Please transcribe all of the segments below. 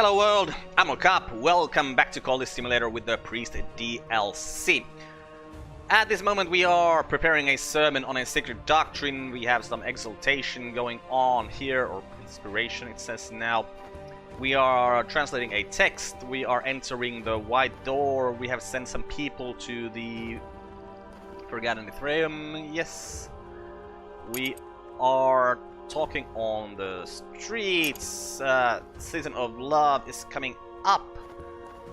Hello world, I'm Carp. Welcome back to Cultist Simulator with the Priest DLC. At this moment we are preparing a sermon on a secret doctrine. We have some exaltation going on here, or inspiration it says now. We are translating a text, we are entering the white door, we have sent some people to the Forgotten Ethereum, yes. We are talking on the streets. Season of love is coming up.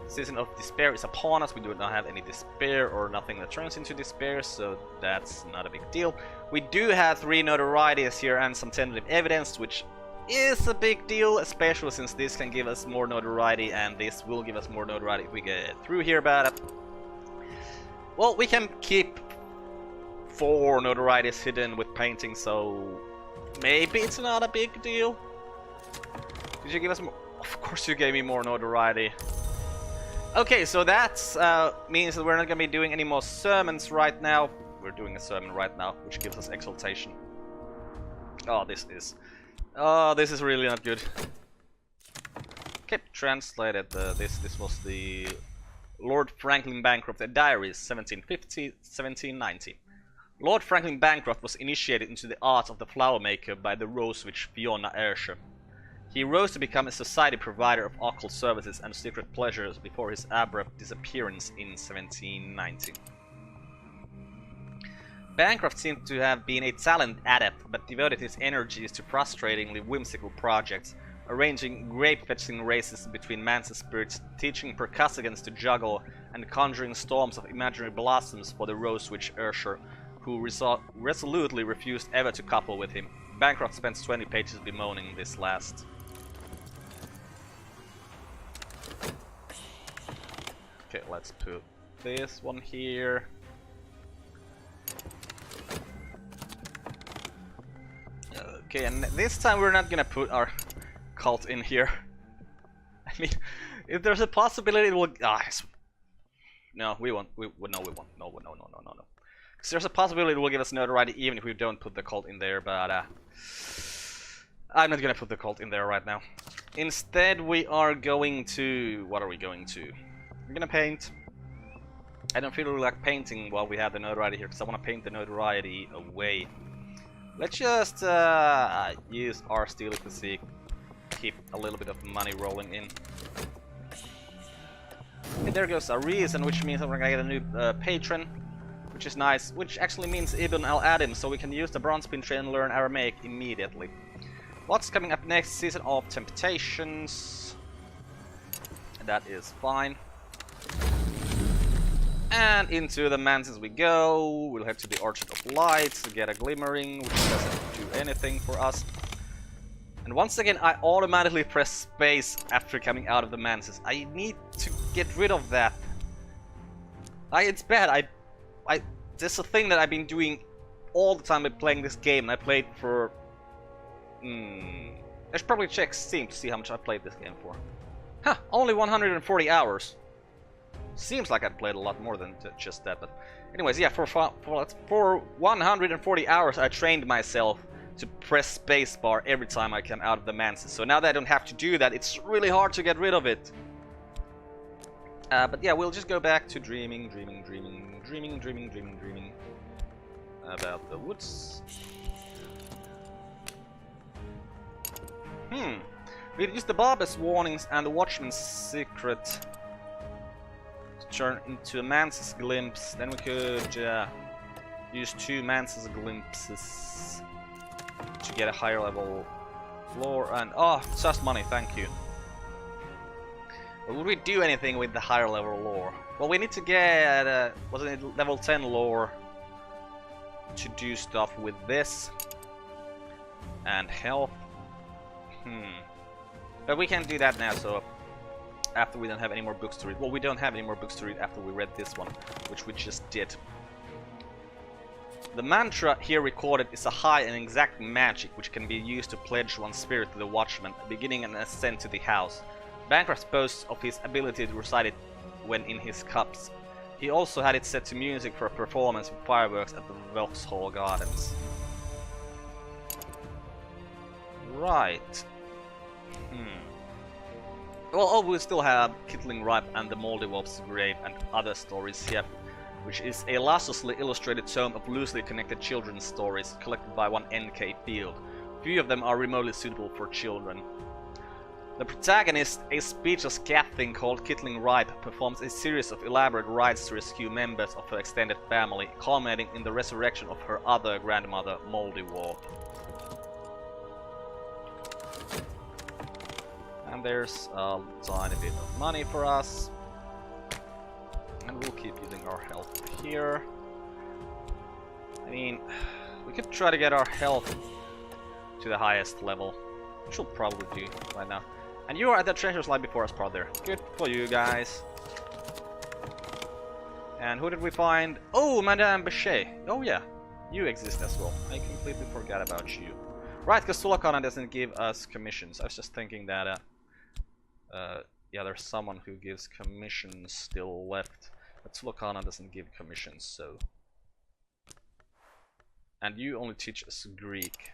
Season of despair is upon us. We do not have any despair or nothing that turns into despair, so that's not a big deal. We do have 3 notorieties here and some tentative evidence, which is a big deal, especially since this can give us more notoriety, and this will give us more notoriety if we get through here. But well, we can keep 4 notorieties hidden with painting, so maybe it's not a big deal. Did you give us more? Of course you gave me more notoriety. Okay, so that means that we're not going to be doing any more sermons right now. We're doing a sermon right now, which gives us exaltation. Oh, this is really not good. Okay, translated. This was the Lord Franklin Bancroft Diaries, 1750-1790. Lord Franklin Bancroft was initiated into the art of the flower maker by the rose witch Fiona Ayrshire. He rose to become a society provider of occult services and secret pleasures before his abrupt disappearance in 1790. Bancroft seemed to have been a talented adept, but devoted his energies to frustratingly whimsical projects, arranging grape-fetching races between man's spirits, teaching percussivans to juggle, and conjuring storms of imaginary blossoms for the rose witch Ayrshire, who resolutely refused ever to couple with him. Bancroft spends 20 pages bemoaning this last. Okay, let's put this one here. Okay, and this time we're not gonna put our cult in here. I mean, if there's a possibility it will... no, we won't. No, we won't. No. Because there's a possibility it will give us notoriety even if we don't put the cult in there, but I'm not gonna put the cult in there right now. Instead, we are going to... What are we going to? We're gonna paint. I don't feel like painting while we have the notoriety here, because I want to paint the notoriety away. Let's just use our steel physique, keep a little bit of money rolling in. Okay, there goes our reason, which means that we're gonna get a new patron, which is nice, which actually means Ibn al-Adim, so we can use the bronze pin tree and learn Aramaic immediately. What's coming up next? Season of Temptations. That is fine. And into the mansions we go. We'll head to the Orchard of Lights to get a glimmering, which doesn't do anything for us. And once again, I automatically press space after coming out of the mansions. I need to get rid of that. It's bad. This is a thing that I've been doing all the time by playing this game, and I played for... I should probably check Steam to see how much I played this game for. Huh, only 140 hours. Seems like I'd played a lot more than just that, but... Anyways, yeah, for 140 hours I trained myself to press spacebar every time I come out of the mansions. So now that I don't have to do that, it's really hard to get rid of it. But yeah, we'll just go back to dreaming about the woods. We'll use the Barber's warnings and the Watchman's secret to turn into a Mance's glimpse. Then we could use 2 Mance's glimpses to get a higher level floor. And just money, thank you. But would we do anything with the higher level lore? Well, we need to get wasn't it level 10 lore to do stuff with this and health. But we can't do that now, so after we don't have any more books to read. Well, we don't have any more books to read after we read this one, which we just did. The mantra here recorded is a high and exact magic which can be used to pledge one's spirit to the Watchman, beginning an ascent to the house. Bancroft boasts of his ability to recite it when in his cups. He also had it set to music for a performance with fireworks at the Vauxhall Gardens. Right. Well, oh, we still have Kittling Ripe and the Moldy Wolf's Grave and other stories here, which is a lusciously illustrated tome of loosely connected children's stories collected by one N.K. Field. Few of them are remotely suitable for children. The protagonist, a speechless cat thing called Kittling Ripe, performs a series of elaborate rites to rescue members of her extended family, culminating in the resurrection of her other grandmother, Moldy Wolf. And there's a tiny bit of money for us. And we'll keep using our health here. I mean, we could try to get our health to the highest level, which we'll probably do right now. And you are at the treasure slide before us, brother. Good for you guys. And who did we find? Oh, Madame Bechet. Oh yeah, you exist as well. I completely forgot about you. Right, because Sulakana doesn't give us commissions. I was just thinking that yeah, there's someone who gives commissions still left, but Sulakana doesn't give commissions, so. And you only teach us Greek.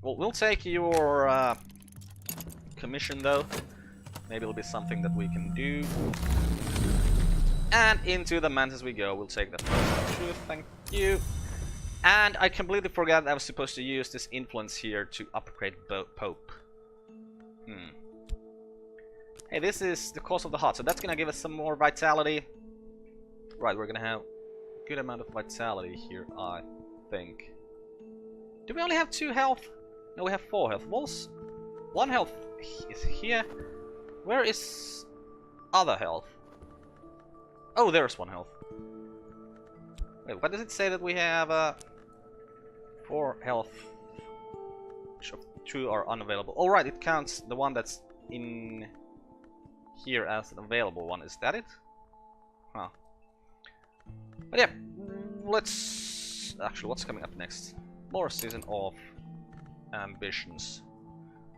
Well, we'll take your commission though. Maybe it'll be something that we can do. And into the mantis we go. We'll take the first truth, thank you. And I completely forgot that I was supposed to use this influence here to upgrade Pope. Hey, this is the cause of the heart, so that's gonna give us some more vitality. Right, we're gonna have a good amount of vitality here, I think. Do we only have 2 health? No, we have 4 health. Walls. 1 health is here. Where is other health? Oh, there's 1 health. Wait, what does it say that we have 4 health? Which of 2 are unavailable? Oh right, it counts the one that's in here as an available one. Is that it? Huh. But yeah, let's... Actually, what's coming up next? More Season of Ambitions.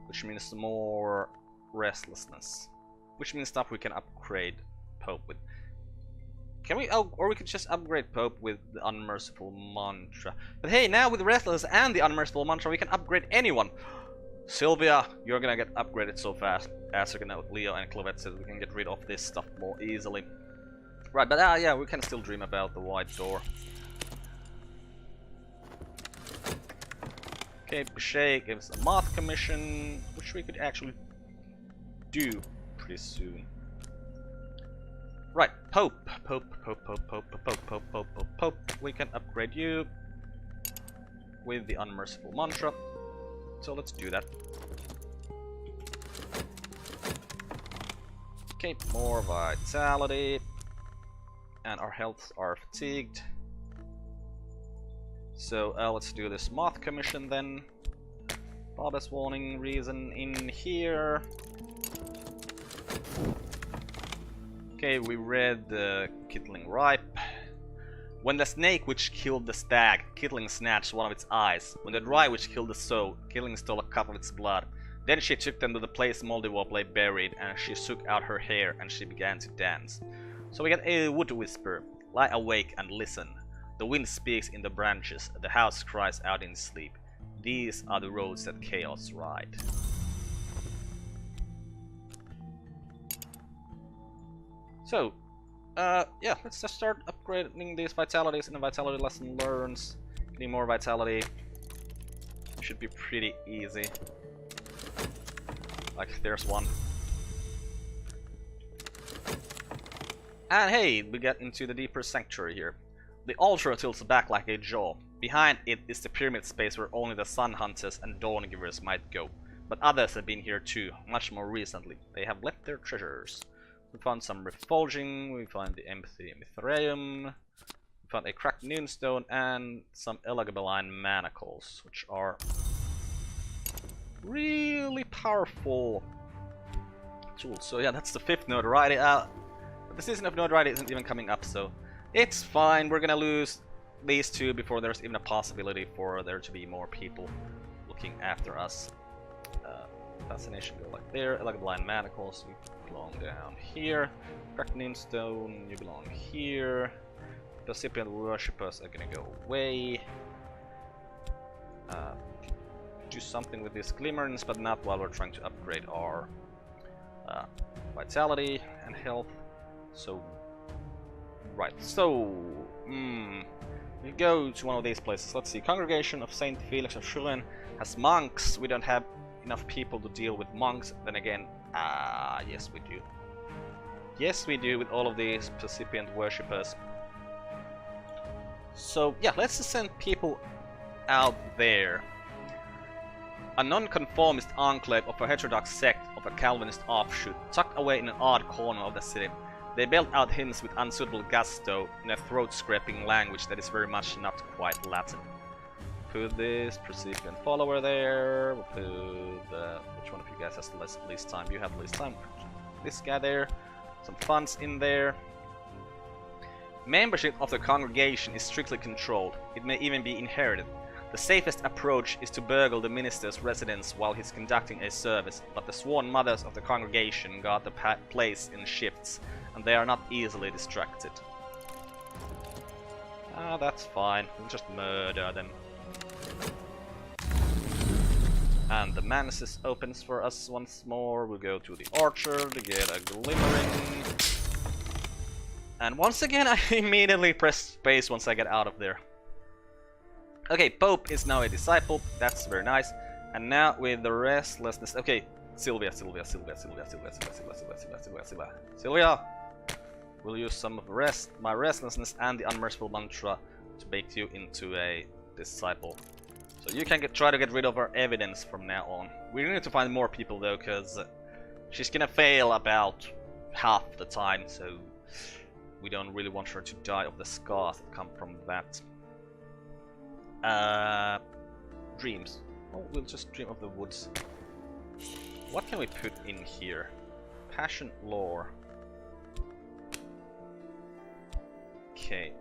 Which means more restlessness. Which means stuff we can upgrade Pope with. Can we? Oh, or we could just upgrade Pope with the Unmerciful Mantra. But hey, now with Restless and the Unmerciful Mantra, we can upgrade anyone. Sylvia, you're gonna get upgraded so fast. As you're gonna with Leo and Clovette, so we can get rid of this stuff more easily. Right, but yeah, we can still dream about the White Door. Okay, Bechet gives a Moth commission, which we could actually do pretty soon. Right, Pope. We can upgrade you with the Unmerciful Mantra. So let's do that. Okay, more vitality. And our healths are fatigued. So let's do this Moth commission then. Barbas warning reason in here. Okay, we read the Kittling Ripe. When the snake which killed the stag, Kittling snatched one of its eyes. When the dry which killed the sow, Kittling stole a cup of its blood. Then she took them to the place Moldy Wolf lay buried, and she shook out her hair, and she began to dance. So we get a wood whisper. Lie awake and listen. The wind speaks in the branches, the house cries out in sleep. These are the roads that chaos ride. So, yeah, let's just start upgrading these vitalities in the vitality lesson learns. Getting more vitality should be pretty easy. Like, there's one. And hey, we get into the deeper sanctuary here. The altar tilts back like a jaw. Behind it is the pyramid space where only the sun hunters and dawn givers might go. But others have been here too, much more recently. They have left their treasures. We found some refulging, we found the empty Mithraeum, we found a cracked noonstone and some Elegabeline manacles, which are really powerful tools. So yeah, that's the 5th notoriety. But the season of notoriety isn't even coming up, so it's fine. We're gonna lose these 2 before there's even a possibility for there to be more people looking after us. Fascination go like there. Elegabeline manacles, you belong down here. Cracked noonstone, you belong here. Recipient worshippers are gonna go away. Do something with these glimmerings, but not while we're trying to upgrade our vitality and health. So, right. So, we go to one of these places. Let's see. Congregation of Saint Felix of Schulin has monks. We don't have enough people to deal with monks. Then again, yes we do. Yes we do with all of these recipient worshippers. So yeah, let's just send people out there. A non-conformist enclave of a heterodox sect of a Calvinist offshoot, tucked away in an odd corner of the city. They belt out hymns with unsuitable gusto in a throat-scraping language that is very much not quite Latin. Put this recipient follower there. We'll put which one of you guys has the least time? You have the least time. This guy there. Some funds in there. Membership of the congregation is strictly controlled. It may even be inherited. The safest approach is to burgle the minister's residence while he's conducting a service, but the sworn mothers of the congregation guard the place in shifts, and they are not easily distracted. That's fine. We'll just murder them. And the mantis opens for us once more. We'll go to the orchard to get a glimmering. And once again, I immediately press space once I get out of there. Okay, Pope is now a disciple. That's very nice. And now with the restlessness. Okay, Sylvia. We'll use some of my restlessness and the unmerciful mantra to make you into a disciple. So you can try to get rid of our evidence from now on. We need to find more people though, because she's gonna fail about half the time, so we don't really want her to die of the scars that come from that. Dreams. Oh, we'll just dream of the woods. What can we put in here? Passion lore. Okay.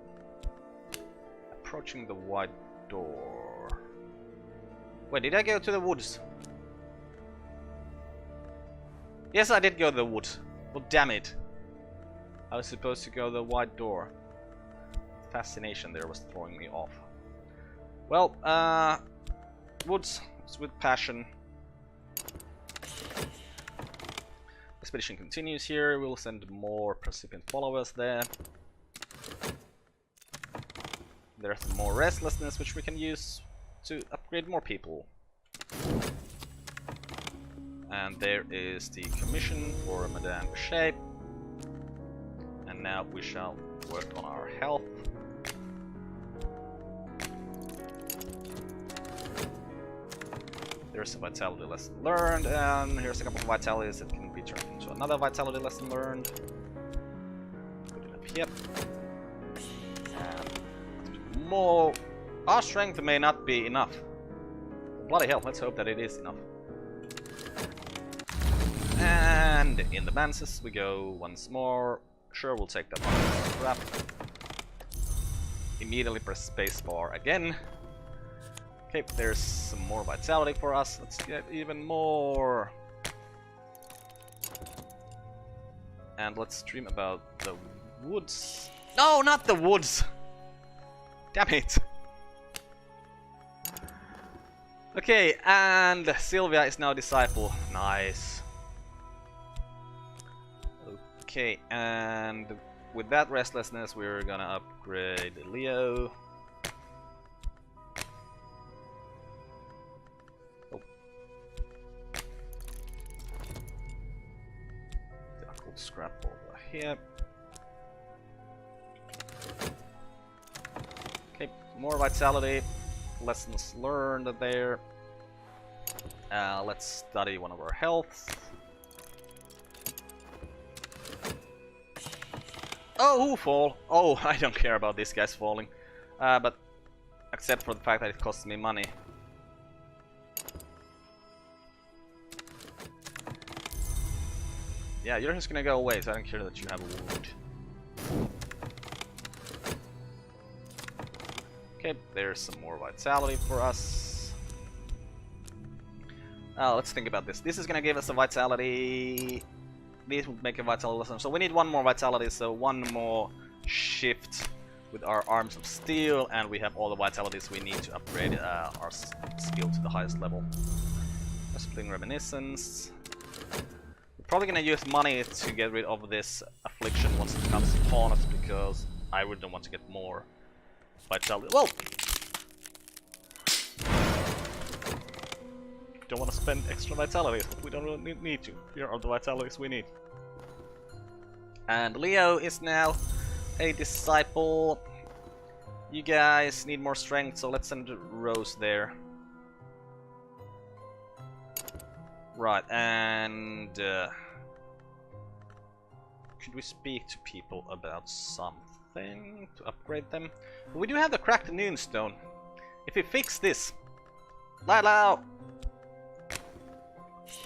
Approaching the white door. Wait, did I go to the woods? Yes, I did go to the woods. Well, damn it. I was supposed to go to the white door. Fascination there was throwing me off. Well, woods with passion. Expedition continues here. We'll send more recipient followers there. There's more restlessness which we can use to upgrade more people. And there is the commission for Madame Boucher. And now we shall work on our health. There's a vitality lesson learned, and here's a couple of vitalities that can be turned into another vitality lesson learned. Put it up here. And more. Our strength may not be enough. Bloody hell, let's hope that it is enough. And in the mantis we go once more. Sure, we'll take that one. Crap. Immediately press spacebar again. Okay, there's some more vitality for us. Let's get even more. And let's dream about the woods. No, not the woods! Damn it! Okay, and Sylvia is now disciple. Nice. Okay, and with that restlessness, we're gonna upgrade Leo. Oh. Difficult scrap over here. Okay, more vitality. Lessons learned there. Let's study one of our health. Oh, who fall? Oh, I don't care about these guys falling. But except for the fact that it costs me money. Yeah, you're just gonna go away, so I don't care that you have a wound. Okay, there's some more vitality for us. Let's think about this. This is gonna give us a vitality. This will make a vitality lesson. So we need one more vitality, so one more shift with our arms of steel, and we have all the vitalities we need to upgrade our skill to the highest level. Splitting reminiscence. We Probably gonna use money to get rid of this affliction once it comes upon us, because I really don't want to get more vitality. Well, don't want to spend extra vitalities, but we don't really need to. Here are the vitalities we need. And Leo is now a disciple. You guys need more strength, so let's send Rose there. Right, and could we speak to people about something to upgrade them? We do have the cracked noonstone. If we fix this, Lilo,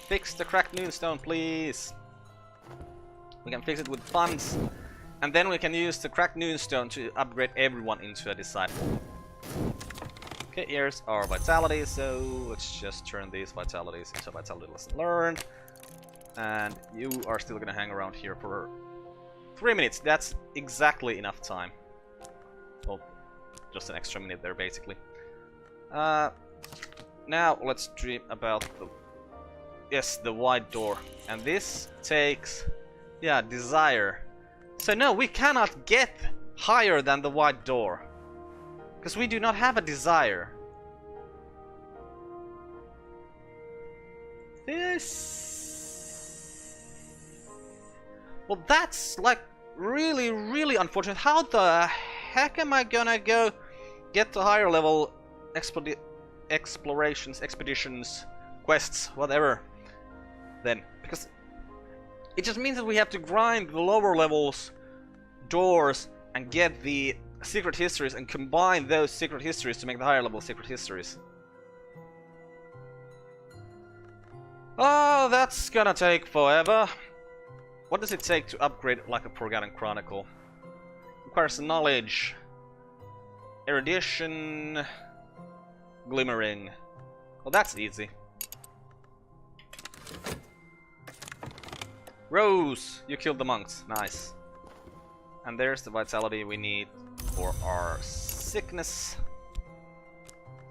fix the cracked noonstone, please. We can fix it with funds, and then we can use the cracked noonstone to upgrade everyone into a disciple. Okay, here's our vitality, so let's just turn these vitalities into a vitality lesson learned. And you are still gonna hang around here for 3 minutes. That's exactly enough time. Well, just an extra minute there, basically. Now let's dream about the... Yes, the wide door. And this takes... Yeah, desire. So no, we cannot get higher than the wide door, because we do not have a desire. This... Well, that's like really, really unfortunate. How the heck am I gonna go get to higher level explorations, expeditions, quests, whatever, then? Because it just means that we have to grind the lower levels doors and get the secret histories and combine those secret histories to make the higher level secret histories. Oh, that's gonna take forever. What does it take to upgrade like a Forgotten Chronicle? Requires knowledge, erudition, glimmering. Well, that's easy. Rose, you killed the monks. Nice. And there's the vitality we need for our sickness.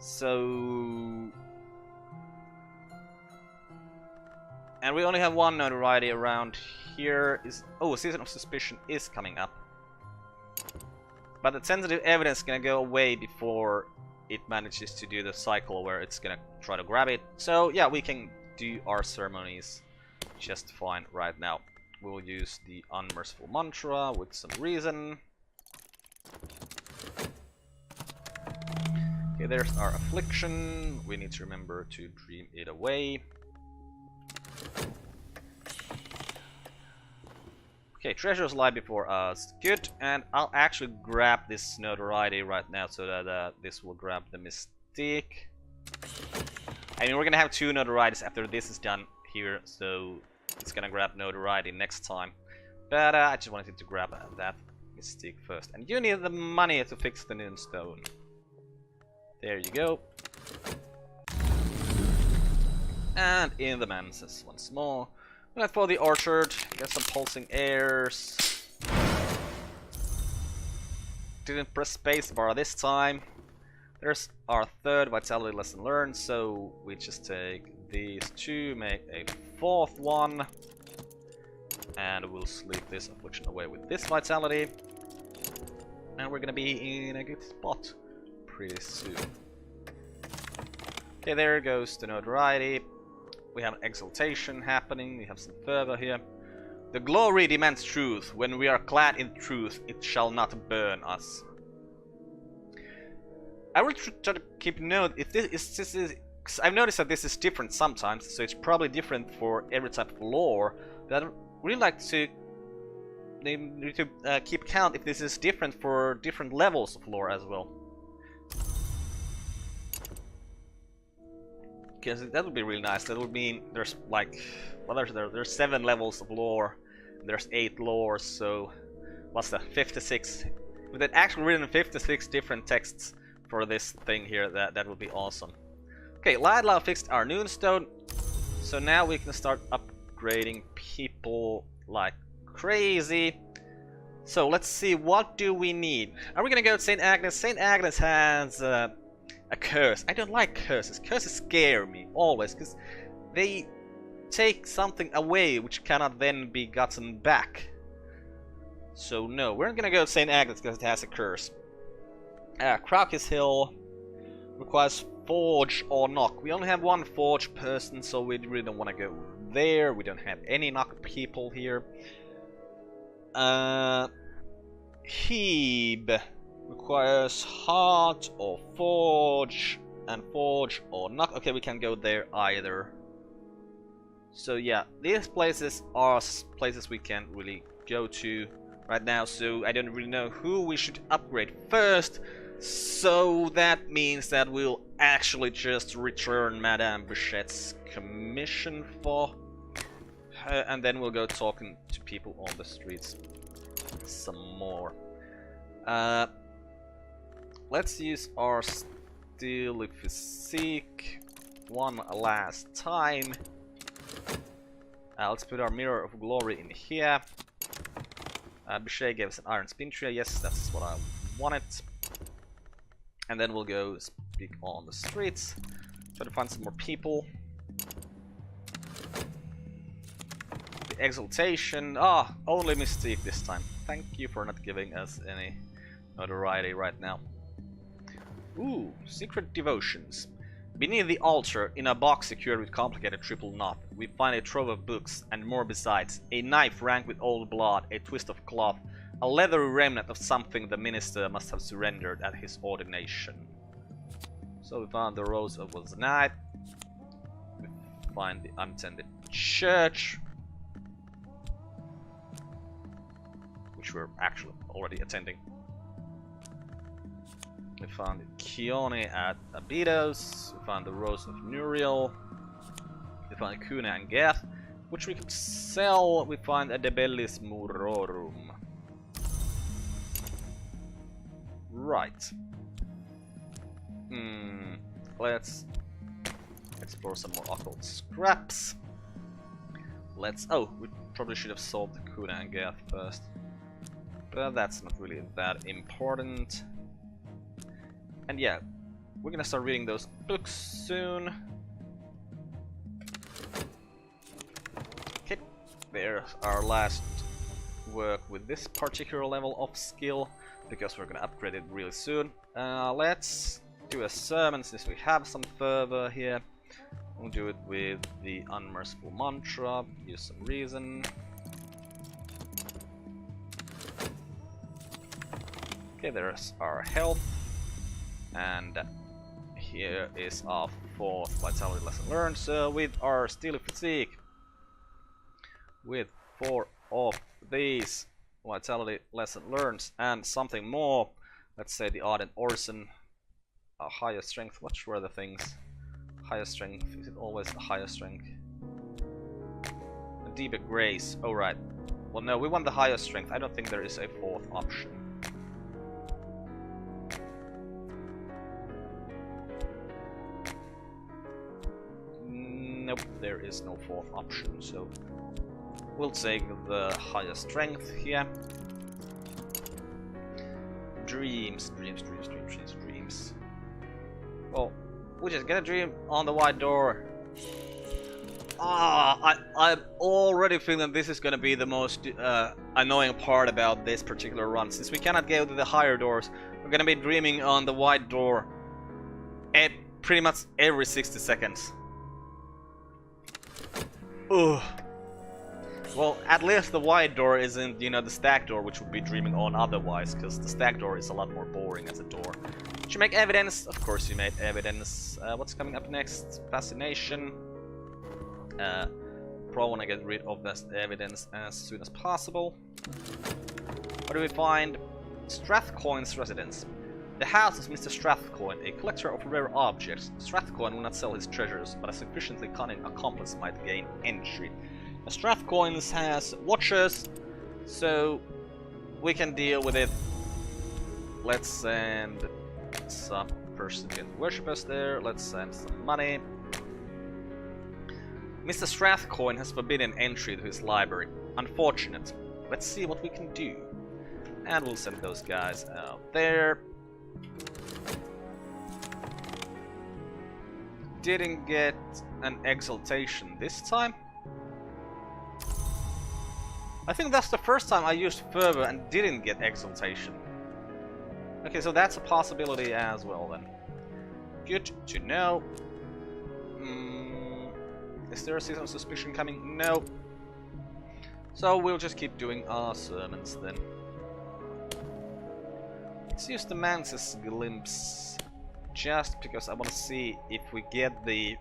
So... And we only have one notoriety around here. Oh, Season of Suspicion is coming up. But the sensitive evidence is gonna go away before it manages to do the cycle where it's gonna try to grab it. So yeah, we can do our ceremonies just fine right now. We'll use the Unmerciful Mantra with some reason. Okay, there's our affliction. We need to remember to dream it away. Okay, treasures lie before us. Good, and I'll actually grab this notoriety right now so that this will grab the mystique. I mean, we're gonna have 2 notorieties after this is done here, so it's gonna grab notoriety next time. But I just wanted to grab that mystique first. And you need the money to fix the noonstone. There you go. And in the manses once more. Let's for the orchard, get some pulsing airs. Didn't press spacebar this time. There's our 3rd vitality lesson learned, so we just take these 2, make a 4th one, and we'll sleep this affliction away with this vitality. And we're gonna be in a good spot pretty soon. Okay, there goes the notoriety. We have exaltation happening, we have some fervor here. The glory demands truth. When we are clad in truth, it shall not burn us. I will try to keep note if this is... Cause I've noticed that this is different sometimes, so it's probably different for every type of lore. But I'd really like to keep count if this is different for different levels of lore as well. Because that would be really nice. That would mean there's like, well, there's 7 levels of lore, there's 8 lores, so what's that? 56. With that actually written 56 different texts for this thing here, that would be awesome. Okay, Ladlau fixed our noonstone, so now we can start upgrading people like crazy. So let's see, what do we need? Are we gonna go to St. Agnes? St. Agnes has a curse. I don't like curses. Curses scare me always, because they take something away which cannot then be gotten back. So no, we're not gonna go to St. Agnes because it has a curse. Crocus Hill requires forge or knock. We only have one forge person, so we really don't want to go there. We don't have any knock people here. Hebe requires heart or forge, and forge or knock. Okay, we can't go there either. So yeah, these places are places we can't really go to right now, so I don't really know who we should upgrade first. So that means that we'll actually just return Madame Bouchette's commission for her, and then we'll go talking to people on the streets some more. Let's use our Steel Physique one last time. Let's put our Mirror of Glory in here. Bouchet gave us an Iron Spin Tree. Yes, that's what I wanted. And then we'll go speak on the streets. Try to find some more people. The Exaltation. Ah, only Mystique this time. Thank you for not giving us any notoriety right now. Ooh, Secret Devotions. Beneath the altar, in a box secured with complicated triple knot, we find a trove of books and more besides. A knife rank with old blood, a twist of cloth, a leathery remnant of something the minister must have surrendered at his ordination. So we found the Rose of the Night. We find the untended church, which we're actually already attending. We found Keone at Abydos. We found the Rose of Nuriel. We find Kuna and Geth, which we could sell. We find a De Bellis Murorum. Right. Let's explore some more occult scraps. Oh, we probably should have solved the Kuna and Geth first. But that's not really that important. And yeah, we're gonna start reading those books soon. Okay, there's our last work with this particular level of skill, because we're gonna upgrade it really soon. Let's do a sermon since we have some fervor here. We'll do it with the Unmerciful Mantra, use some reason. Okay, there's our health. And here is our 4th Vitality lesson learned. So with our Steel Physique, with 4 of these Vitality lesson learned and something more, let's say the Ardent Orson, a higher strength. What were the things? Higher strength. Is it always a higher strength? A deeper grace. Oh right. Well no, we want the higher strength. I don't think there is a 4th option. Nope, there is no 4th option, so we'll take the higher strength here. Dreams. Well, we just get a dream on the white door. I'm already feeling this is gonna be the most annoying part about this particular run. Since we cannot go to the higher doors, we're gonna be dreaming on the white door pretty much every 60 seconds. Ugh. Well, at least the wide door isn't, you know, the stack door, which would be dreaming on otherwise, because the stack door is a lot more boring as a door. Did you make evidence? Of course you made evidence. What's coming up next? Fascination. Probably want to get rid of this evidence as soon as possible. What do we find? Strathcoin's residence. The house is Mr. Strathcoin, a collector of rare objects. Strathcoin will not sell his treasures, but a sufficiently cunning accomplice might gain entry. Now, Strathcoin has watchers, so we can deal with it. Let's send some perseverant worshippers there. Let's send some money. Mr. Strathcoin has forbidden entry to his library. Unfortunate. Let's see what we can do. And we'll send those guys out there. Didn't get an exaltation this time. I think that's the first time I used fervor and didn't get exaltation. Okay, so that's a possibility as well then. Good to know. Is there a season of suspicion coming? No. So we'll just keep doing our sermons then. Let's use the Mantis glimpse, just because I want to see if we get the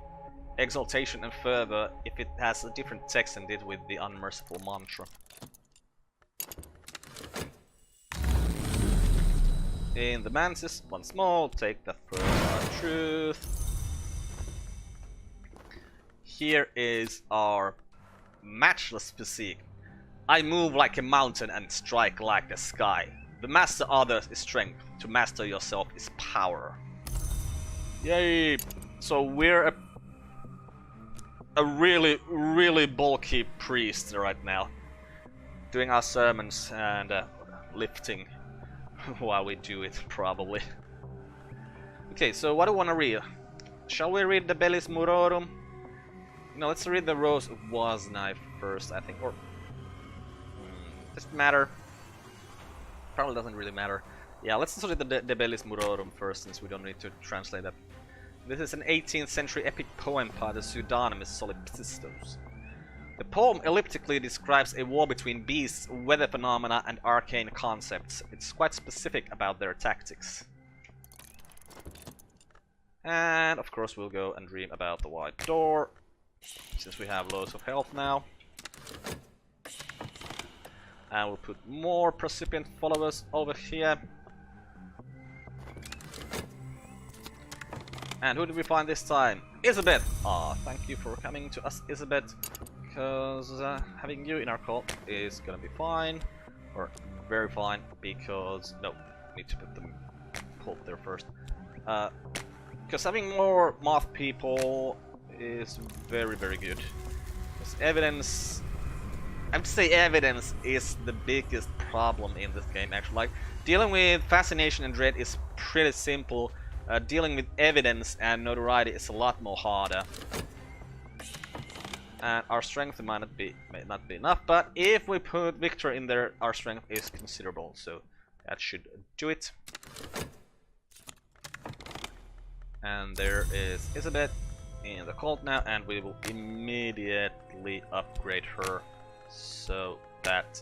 exaltation and fervor, if it has a different text than it did with the unmerciful mantra. In the Mantis, once more, take the fervor truth. Here is our matchless physique. I move like a mountain and strike like the sky. To master others is strength, to master yourself is power. Yay! So we're a really, really bulky priest right now. Doing our sermons and lifting while we do it, probably. Okay, so what do we want to read? Shall we read the Bellis Murorum? No, let's read the Rose of Wasnai first, I think. Or doesn't matter. Probably doesn't really matter. Yeah, let's read the Bellis Murorum first, since we don't need to translate that. This is an 18th century epic poem by the pseudonymous Solipsistos. The poem elliptically describes a war between beasts, weather phenomena, and arcane concepts. It's quite specific about their tactics. And of course we'll go and dream about the White Door, since we have loads of health now. And we'll put more precipient followers over here. And who did we find this time? Isabeth! Ah, thank you for coming to us, Isabeth. Because having you in our cult is gonna be fine. Or very fine, because... no, need to put the cult there first. Because having more moth people is very, very good. Because evidence... I would say evidence is the biggest problem in this game, actually. Like, dealing with fascination and dread is pretty simple. Dealing with evidence and notoriety is a lot more harder. And our strength may not be enough, but if we put Victor in there, our strength is considerable, so that should do it. And there is Isabeth in the cult now, and we will immediately upgrade her so that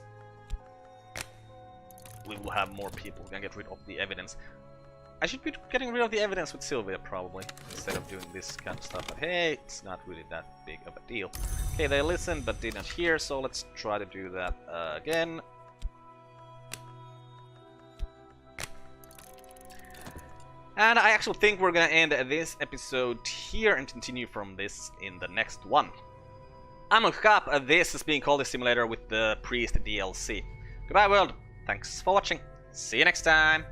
we will have more people. We're gonna get rid of the evidence. I should be getting rid of the evidence with Sylvia, probably, instead of doing this kind of stuff, but hey, it's not really that big of a deal. Okay, they listened but did not hear, so let's try to do that again. And I actually think we're gonna end this episode here and continue from this in the next one. I'm Carp, this is being Cultist Simulator with the Priest DLC. Goodbye world, thanks for watching, see you next time!